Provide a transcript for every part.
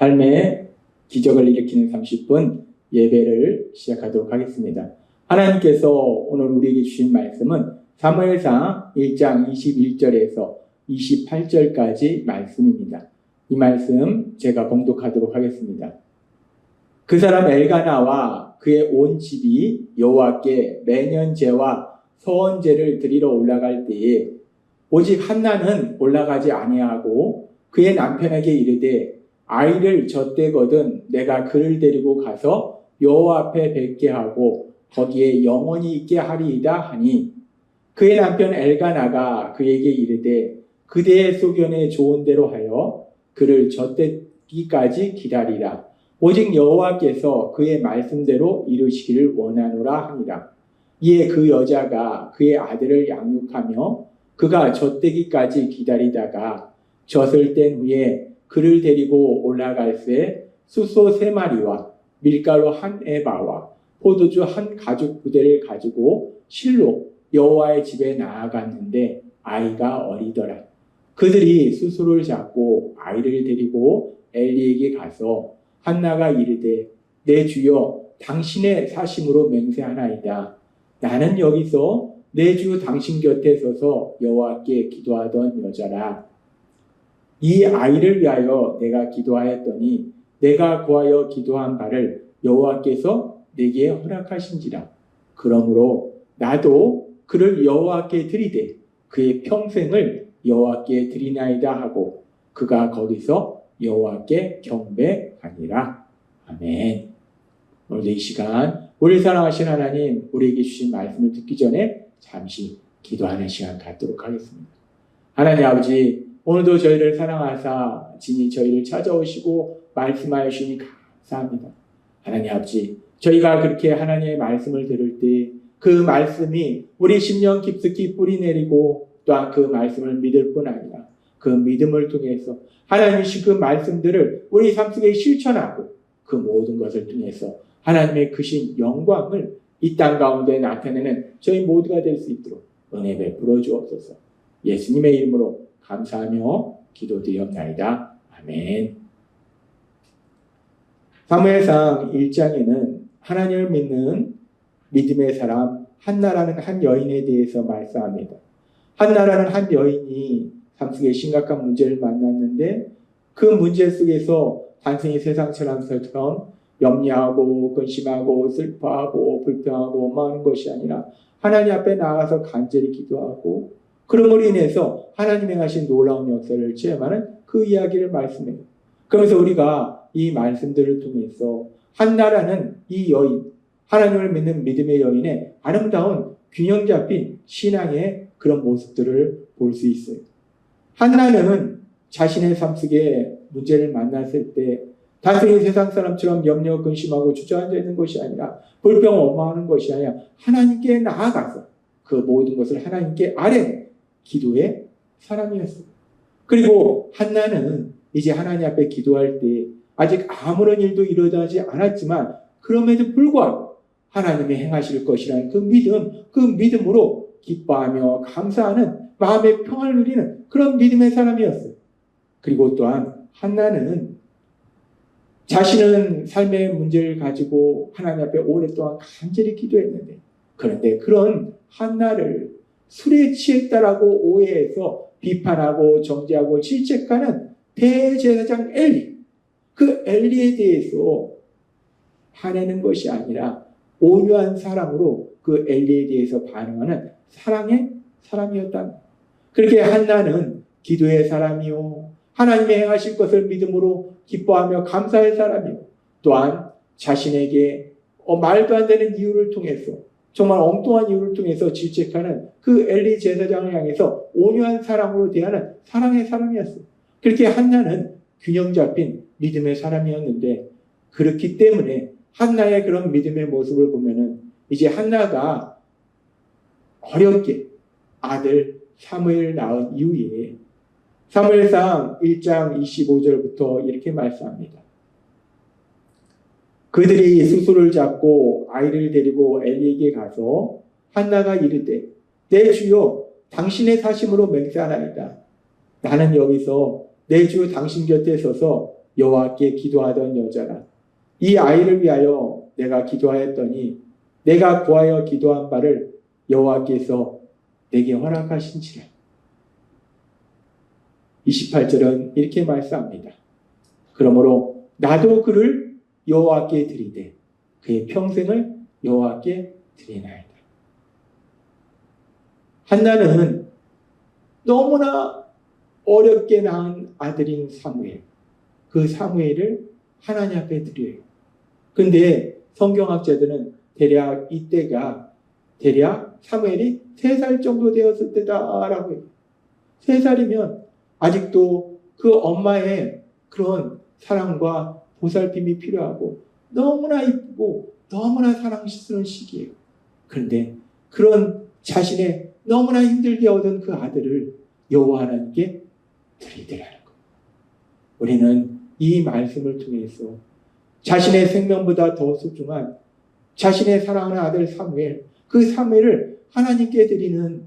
삶의 기적을 일으키는 30분 예배를 시작하도록 하겠습니다. 하나님께서 오늘 우리에게 주신 말씀은 사무엘상 1장 21절에서 28절까지 말씀입니다. 이 말씀 제가 봉독하도록 하겠습니다. 그 사람 엘가나와 그의 온 집이 여호와께 매년제와 서원제를 드리러 올라갈 때에 오직 한나는 올라가지 아니하고 그의 남편에게 이르되 아이를 젖대거든 내가 그를 데리고 가서 여호와 앞에 뵙게 하고 거기에 영원히 있게 하리이다 하니 그의 남편 엘가나가 그에게 이르되 그대의 소견에 좋은 대로 하여 그를 젖대기까지 기다리라. 오직 여호와께서 그의 말씀대로 이루시기를 원하노라 하니라. 이에 그 여자가 그의 아들을 양육하며 그가 젖대기까지 기다리다가 젖을 뗀 후에 그를 데리고 올라갈새 숫소 3마리와 밀가루 1에바와 포도주 1가죽 부대를 가지고 실로 여호와의 집에 나아갔는데 아이가 어리더라. 그들이 숫소를 잡고 아이를 데리고 엘리에게 가서 한나가 이르되 내 주여 당신의 사심으로 맹세하나이다. 나는 여기서 내 주 당신 곁에 서서 여호와께 기도하던 여자라. 이 아이를 위하여 내가 기도하였더니 내가 구하여 기도한 바를 여호와께서 내게 허락하신지라. 그러므로 나도 그를 여호와께 드리되 그의 평생을 여호와께 드리나이다 하고 그가 거기서 여호와께 경배하니라. 아멘. 오늘 이 시간 우리 사랑하신 하나님, 우리에게 주신 말씀을 듣기 전에 잠시 기도하는 시간 갖도록 하겠습니다. 하나님 아버지, 오늘도 저희를 사랑하사 진히 저희를 찾아오시고 말씀하여 주시니 감사합니다. 하나님 아버지, 저희가 그렇게 하나님의 말씀을 들을 때 그 말씀이 우리 심령 깊숙이 뿌리 내리고 또한 그 말씀을 믿을 뿐 아니라 그 믿음을 통해서 하나님이 주신 그 말씀들을 우리 삶 속에 실천하고 그 모든 것을 통해서 하나님의 크신 영광을 이 땅 가운데 나타내는 저희 모두가 될 수 있도록 은혜 베풀어 주옵소서. 예수님의 이름으로 감사하며 기도드리옵나이다. 아멘. 사무엘상 1장에는 하나님을 믿는 믿음의 사람 한나라는 한 여인에 대해서 말씀합니다. 한나라는 한 여인이 삶 속에 심각한 문제를 만났는데 그 문제 속에서 단순히 세상 사람들처럼 염려하고 근심하고 슬퍼하고 불평하고 원망하는 것이 아니라 하나님 앞에 나가서 간절히 기도하고 그러므로 인해서 하나님의 하신 놀라운 역사를 체험하는 그 이야기를 말씀해요. 그러면서 우리가 이 말씀들을 통해서 한나라는 이 여인, 하나님을 믿는 믿음의 여인의 아름다운 균형 잡힌 신앙의 그런 모습들을 볼 수 있어요. 한나는 자신의 삶 속에 문제를 만났을 때 단순히 세상 사람처럼 염려, 근심하고 주저앉아 있는 것이 아니라 불평, 원망하는 것이 아니라 하나님께 나아가서 그 모든 것을 하나님께 아뢰는 기도의 사람이었어요. 그리고 한나는 이제 하나님 앞에 기도할 때 아직 아무런 일도 일어나지 않았지만 그럼에도 불구하고 하나님이 행하실 것이라는 그 믿음, 그 믿음으로 기뻐하며 감사하는 마음의 평안을 누리는 그런 믿음의 사람이었어요. 그리고 또한 한나는 자신은 삶의 문제를 가지고 하나님 앞에 오랫동안 간절히 기도했는데 그런데 그런 한나를 술에 취했다라고 오해해서 비판하고 정죄하고 질책하는 대제사장 엘리, 그 엘리에 대해서 화내는 것이 아니라 온유한 사랑으로 그 엘리에 대해서 반응하는 사랑의 사람이었다. 그렇게 한나는 기도의 사람이요 하나님의 행하실 것을 믿음으로 기뻐하며 감사의 사람이요 또한 자신에게 말도 안 되는 이유를 통해서 정말 엉뚱한 이유를 통해서 질책하는 그 엘리 제사장을 향해서 온유한 사랑으로 대하는 사랑의 사람이었어요. 그렇게 한나는 균형 잡힌 믿음의 사람이었는데 그렇기 때문에 한나의 그런 믿음의 모습을 보면은 이제 한나가 어렵게 아들 사무엘을 낳은 이후에 사무엘상 1장 25절부터 이렇게 말씀합니다. 그들이 숫소를 잡고 아이를 데리고 엘리에게 가서 한나가 이르되 내 주여 당신의 사심으로 맹세하나이다. 나는 여기서 내 주 당신 곁에 서서 여호와께 기도하던 여자라. 이 아이를 위하여 내가 기도하였더니 내가 구하여 기도한 바를 여호와께서 내게 허락하신지라. 28절은 이렇게 말씀합니다. 그러므로 나도 그를 여호와께 드리되 그의 평생을 여호와께 드리나이다. 한나는 너무나 어렵게 낳은 아들인 사무엘, 그 사무엘을 하나님 앞에 드려요. 근데 성경학자들은 대략 이때가 대략 사무엘이 3살 정도 되었을 때다라고 해요. 3살이면 아직도 그 엄마의 그런 사랑과 보살핌이 필요하고 너무나 이쁘고 너무나 사랑스러운 시기예요. 그런데 그런 자신의 너무나 힘들게 얻은 그 아들을 여호와 하나님께 드리더라는 거예요. 우리는 이 말씀을 통해서 자신의 생명보다 더 소중한 자신의 사랑하는 아들 사무엘, 그 사무엘을 하나님께 드리는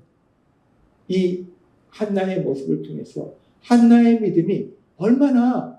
이 한나의 모습을 통해서 한나의 믿음이 얼마나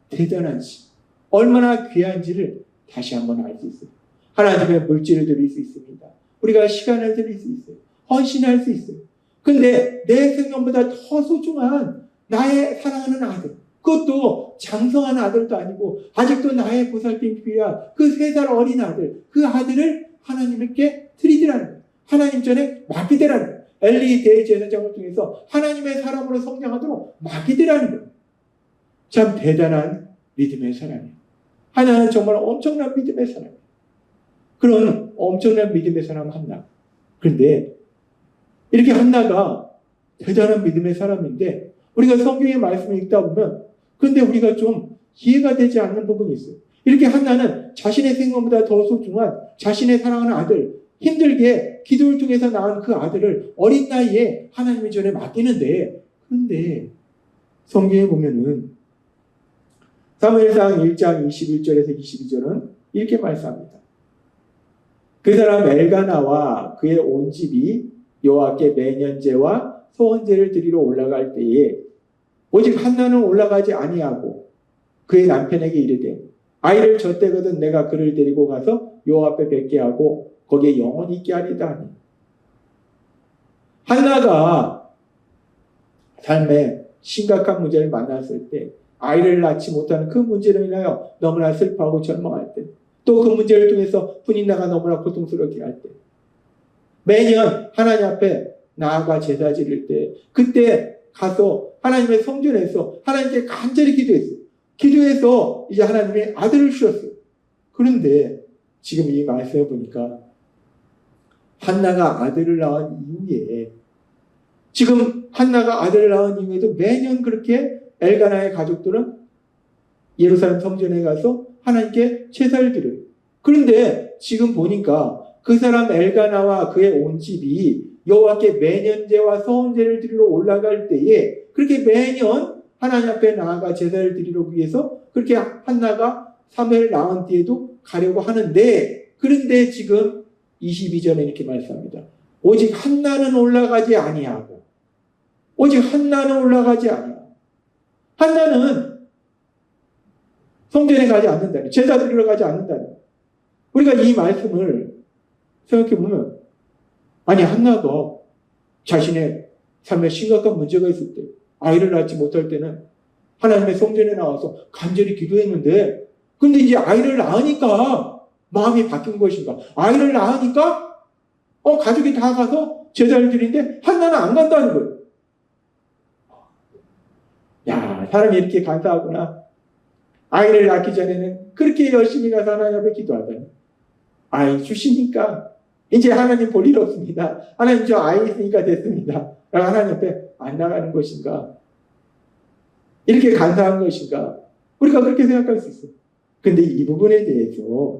대단한지, 얼마나 귀한지를 다시 한번 알 수 있어요. 하나님의 물질을 드릴 수 있습니다. 우리가 시간을 드릴 수 있어요. 헌신할 수 있어요. 근데 내 생명보다 더 소중한 나의 사랑하는 아들, 그것도 장성한 아들도 아니고 아직도 나의 보살핌이 필요한 그 3살 어린 아들, 그 아들을 하나님께 드리더라는 거예요. 하나님 전에 맡기더라는 거예요. 엘리 대제사장을 통해서 하나님의 사람으로 성장하도록 맡기더라는 거예요. 참 대단한 믿음의 사람이에요. 하나는 정말 엄청난 믿음의 사람이에요. 그런 엄청난 믿음의 사람 한나. 그런데 이렇게 한나가 대단한 믿음의 사람인데 우리가 성경의 말씀을 읽다 보면 근데 우리가 좀 이해가 되지 않는 부분이 있어요. 이렇게 한나는 자신의 생명보다 더 소중한 자신의 사랑하는 아들, 힘들게 기도를 통해서 낳은 그 아들을 어린 나이에 하나님의 전에 맡기는데 그런데 성경에 보면은 사무엘상 1장 21절에서 22절은 이렇게 말씀합니다. 그 사람 엘가나와 그의 온 집이 여호와께 매년제와 소헌제를 드리러 올라갈 때에 오직 한나는 올라가지 아니하고 그의 남편에게 이르되 아이를 젖대거든 내가 그를 데리고 가서 여호와 앞에 뵙게 하고 거기에 영원히 있게 하리다 하니. 한나가 삶에 심각한 문제를 만났을 때 아이를 낳지 못하는 그 문제로 인하여 너무나 슬퍼하고 절망할 때 또 그 문제를 통해서 분인나가 너무나 고통스럽게 할 때 매년 하나님 앞에 나아가 제사 지를 때 그때 가서 하나님의 성전에서 하나님께 간절히 기도했어요. 기도해서 이제 하나님의 아들을 주셨어요. 그런데 지금 이 말씀에 보니까 한나가 아들을 낳은 이후에 지금 한나가 아들을 낳은 이후에도 매년 그렇게 엘가나의 가족들은 예루살렘 성전에 가서 하나님께 제사를 드려요. 그런데 지금 보니까 그 사람 엘가나와 그의 온 집이 여호와께 매년제와 서헌제를 드리러 올라갈 때에 그렇게 매년 하나님 앞에 나아가 제사를 드리러 위해서 그렇게 한나가 사무엘 낳은 뒤에도 가려고 하는데 그런데 지금 22절에 이렇게 말씀합니다. 오직 한나는 올라가지 아니하고 오직 한나는 올라가지 아니하고 한나는 성전에 가지 않는다는 제사 드리러 가지 않는다는 우리가 이 말씀을 생각해보면 아니 한나가 자신의 삶에 심각한 문제가 있을 때 아이를 낳지 못할 때는 하나님의 성전에 나와서 간절히 기도했는데 근데 이제 아이를 낳으니까 마음이 바뀐 것인가 아이를 낳으니까 가족이 다 가서 제사를 드리는데 한나는 안 간다는 거예요. 야 사람이 이렇게 간사하구나. 아이를 낳기 전에는 그렇게 열심히 가서 하나님 앞에 기도하더니 아이 주시니까 이제 하나님 볼 일 없습니다. 하나님 저 아이 있으니까 됐습니다. 하나님 앞에 안 나가는 것인가? 이렇게 간사한 것인가? 우리가 그렇게 생각할 수 있어요. 근데 이 부분에 대해서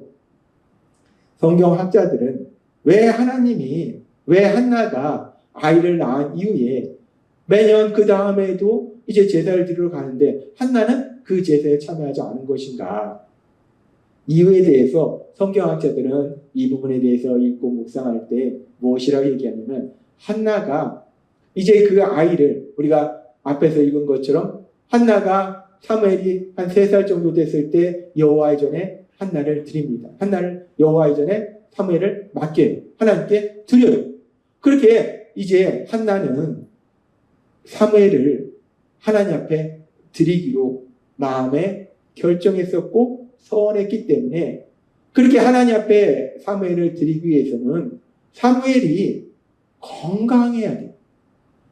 성경학자들은 왜 한나가 아이를 낳은 이후에 매년 그 다음에도 이제 제사를 드리러 가는데 한나는 그 제사에 참여하지 않은 것인가? 이유에 대해서 성경학자들은 이 부분에 대해서 읽고 묵상할 때 무엇이라고 얘기하냐면 한나가 이제 그 아이를 우리가 앞에서 읽은 것처럼 한나가 사무엘이 한 3살 정도 됐을 때 여호와의 전에 한나를 드립니다. 한나를 여호와의 전에 사무엘을 맡겨요. 하나님께 드려요. 그렇게 이제 한나는 사무엘을 하나님 앞에 드리기로 마음에 결정했었고 서원했기 때문에 그렇게 하나님 앞에 사무엘을 드리기 위해서는 사무엘이 건강해야 돼요.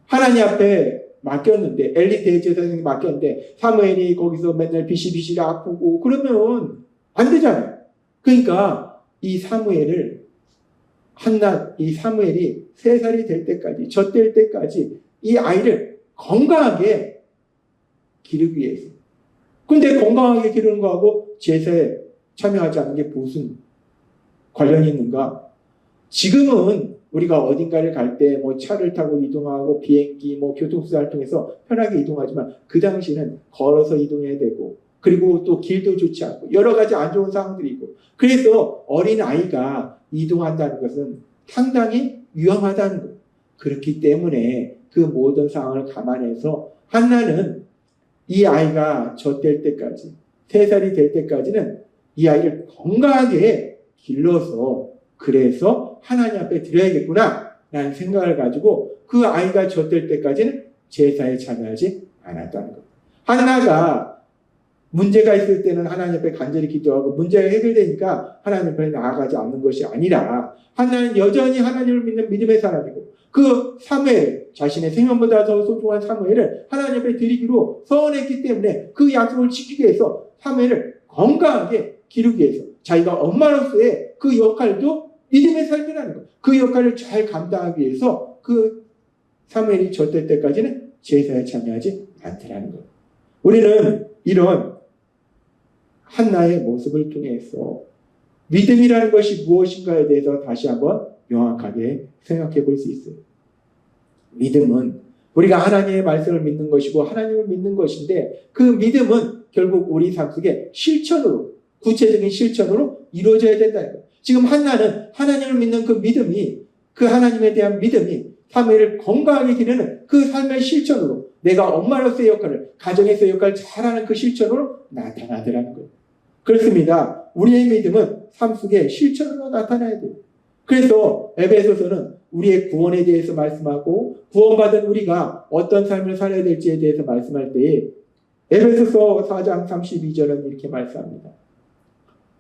하나님 앞에 맡겼는데 엘리 대제사장이 맡겼는데 사무엘이 거기서 맨날 비실비실 아프고 그러면 안 되잖아요. 그러니까 이 사무엘이 3살이 될 때까지 젖될 때까지 이 아이를 건강하게 기르기 위해서. 근데 건강하게 기르는 거하고 제사에 참여하지 않는 게 무슨 관련이 있는가? 지금은 우리가 어딘가를 갈 때 뭐 차를 타고 이동하고 비행기 뭐 교통수단을 통해서 편하게 이동하지만 그 당시는 걸어서 이동해야 되고 그리고 또 길도 좋지 않고 여러 가지 안 좋은 상황들이 있고 그래서 어린 아이가 이동한다는 것은 상당히 위험하다는 것. 그렇기 때문에 그 모든 상황을 감안해서 한나는 이 아이가 젖될 때까지 3살이 될 때까지는 이 아이를 건강하게 길러서 그래서 하나님 앞에 드려야겠구나 라는 생각을 가지고 그 아이가 젖될 때까지는 제사에 참여하지 않았다는 것. 한나가 문제가 있을 때는 하나님 앞에 간절히 기도하고 문제가 해결되니까 하나님 앞에 나아가지 않는 것이 아니라 한나는 여전히 하나님을 믿는 믿음의 사람이고 그 사무엘, 자신의 생명보다 더 소중한 사무엘을 하나님 앞에 드리기로 서원했기 때문에 그 약속을 지키기 위해서 사무엘을 건강하게 기르기 위해서 자기가 엄마로서의 그 역할도 믿음의 삶이라는 것. 그 역할을 잘 감당하기 위해서 그 사무엘이 젖될 때까지는 제사에 참여하지 않더라는 것. 우리는 이런 한나의 모습을 통해서 믿음이라는 것이 무엇인가에 대해서 다시 한번 명확하게 생각해 볼 수 있어요. 믿음은 우리가 하나님의 말씀을 믿는 것이고 하나님을 믿는 것인데 그 믿음은 결국 우리 삶 속에 실천으로 구체적인 실천으로 이루어져야 된다는 거예요. 지금 한나는 하나님을 믿는 그 믿음이 그 하나님에 대한 믿음이 사무엘을 건강하게 기르는 그 삶의 실천으로 내가 엄마로서의 역할을 가정에서의 역할을 잘하는 그 실천으로 나타나더라는 거예요. 그렇습니다. 우리의 믿음은 삶 속에 실천으로 나타나야 돼요. 그래서 에베소서는 우리의 구원에 대해서 말씀하고 구원받은 우리가 어떤 삶을 살아야 될지에 대해서 말씀할 때에 에베소서 4장 32절은 이렇게 말씀합니다.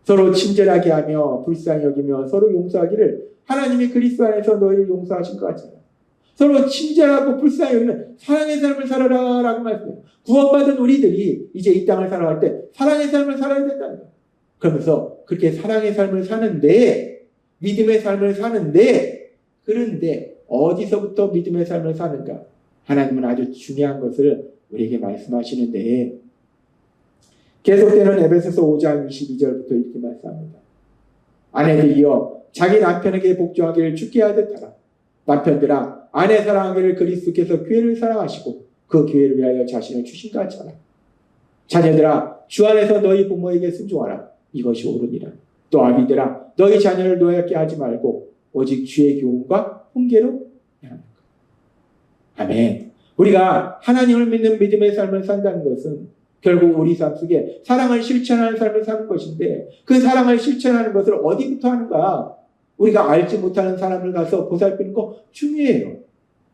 서로 친절하게 하며 불쌍히 여기며 서로 용서하기를 하나님이 그리스도 안에서 너희를 용서하신 것 같잖아. 서로 친절하고 불쌍히 여기는 사랑의 삶을 살아라 라고 말씀해요. 구원받은 우리들이 이제 이 땅을 살아갈 때 사랑의 삶을 살아야 된다는 거예요. 그러면서 그렇게 사랑의 삶을 사는데 믿음의 삶을 사는데 그런데 어디서부터 믿음의 삶을 사는가? 하나님은 아주 중요한 것을 우리에게 말씀하시는데 계속되는 에베소서 5장 22절부터 이렇게 말씀합니다. 아내들이여 자기 남편에게 복종하기를 주께 하듯 하라. 남편들아 아내 사랑하기를 그리스도께서 교회를 사랑하시고 그 교회를 위하여 자신을 주신 것 같이 하라. 자녀들아 주 안에서 너희 부모에게 순종하라. 이것이 옳으니라. 또 아비들아 너희 자녀를 노엽게 하지 말고 오직 주의 교훈과 훈계로 행하는 것. 아멘. 우리가 하나님을 믿는 믿음의 삶을 산다는 것은 결국 우리 삶 속에 사랑을 실천하는 삶을 사는 것인데 그 사랑을 실천하는 것을 어디부터 하는가? 우리가 알지 못하는 사람을 가서 보살피는 거 중요해요.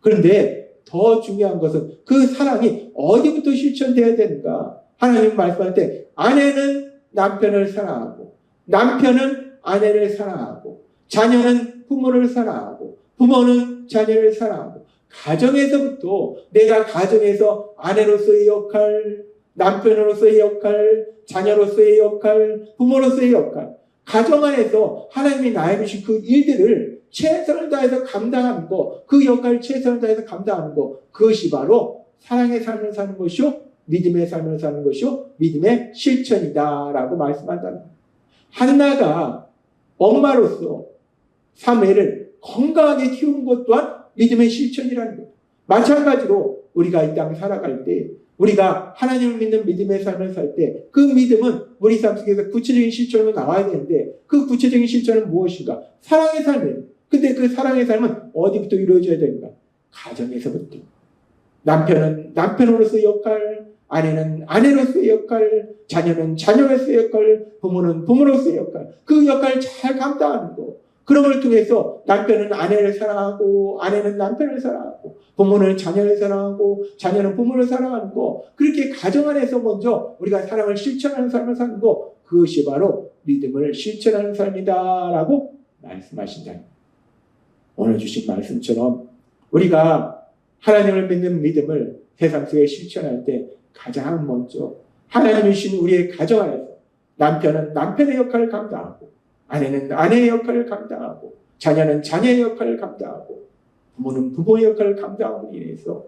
그런데 더 중요한 것은 그 사랑이 어디부터 실천되어야 되는가? 하나님 말씀할 때 아내는 남편을 사랑하고 남편은 아내를 사랑하고 자녀는 부모를 사랑하고 부모는 자녀를 사랑하고 가정에서부터 내가 가정에서 아내로서의 역할, 남편으로서의 역할, 자녀로서의 역할, 부모로서의 역할, 가정 안에서 하나님이 나에게 주신 그 일들을 최선을 다해서 감당하는 것, 그 역할을 최선을 다해서 감당하는 것, 그것이 바로 사랑의 삶을 사는 것이요, 믿음의 삶을 사는 것이요, 믿음의 실천이다라고 말씀한다는 거예요. 한나가 엄마로서 사무엘을 건강하게 키우는 것 또한 믿음의 실천이라는 거예요. 마찬가지로 우리가 이 땅을 살아갈 때 우리가 하나님을 믿는 믿음의 삶을 살 때 그 믿음은 우리 삶 속에서 구체적인 실천으로 나와야 되는데 그 구체적인 실천은 무엇인가? 사랑의 삶이에요. 근데 그 사랑의 삶은 어디부터 이루어져야 되는가? 가정에서부터. 남편은 남편으로서의 역할, 아내는 아내로서의 역할, 자녀는 자녀로서의 역할, 부모는 부모로서의 역할, 그 역할을 잘 감당하는 거. 그런 걸 통해서 남편은 아내를 사랑하고, 아내는 남편을 사랑하고, 부모는 자녀를 사랑하고, 자녀는 부모를 사랑하는 거. 그렇게 가정 안에서 먼저 우리가 사랑을 실천하는 삶을 사는 거, 그것이 바로 믿음을 실천하는 삶이다라고 말씀하신다. 오늘 주신 말씀처럼 우리가 하나님을 믿는 믿음을 세상 속에 실천할 때 가장 먼저 하나님이 주신 우리의 가정 안에서 남편은 남편의 역할을 감당하고, 아내는 아내의 역할을 감당하고, 자녀는 자녀의 역할을 감당하고, 부모는 부모의 역할을 감당함으로 인해서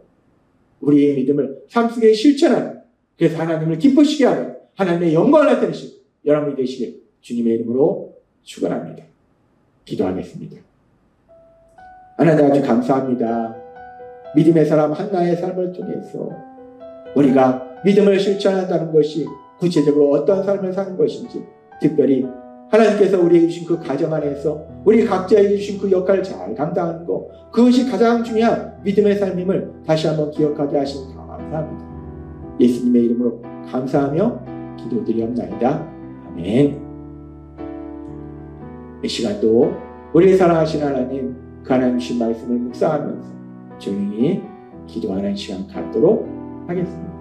우리의 믿음을 삶 속에 실천하는, 그래서 하나님을 기쁘시게 하는, 하나님의 영광을 나타내신 여러분이 되시길 주님의 이름으로 축원합니다. 기도하겠습니다. 하나님 아주 감사합니다. 믿음의 사람 한나의 삶을 통해서 우리가 믿음을 실천한다는 것이 구체적으로 어떤 삶을 사는 것인지, 특별히 하나님께서 우리에게 주신 그 가정 안에서 우리 각자에게 주신 그 역할을 잘 감당하는 것, 그것이 가장 중요한 믿음의 삶임을 다시 한번 기억하게 하시니 감사합니다. 예수님의 이름으로 감사하며 기도드리옵나이다. 아멘. 이 시간도 우리의 사랑하신 하나님, 그 하나님 주신 말씀을 묵상하면서 조용히 기도하는 시간 갖도록 하겠습니다.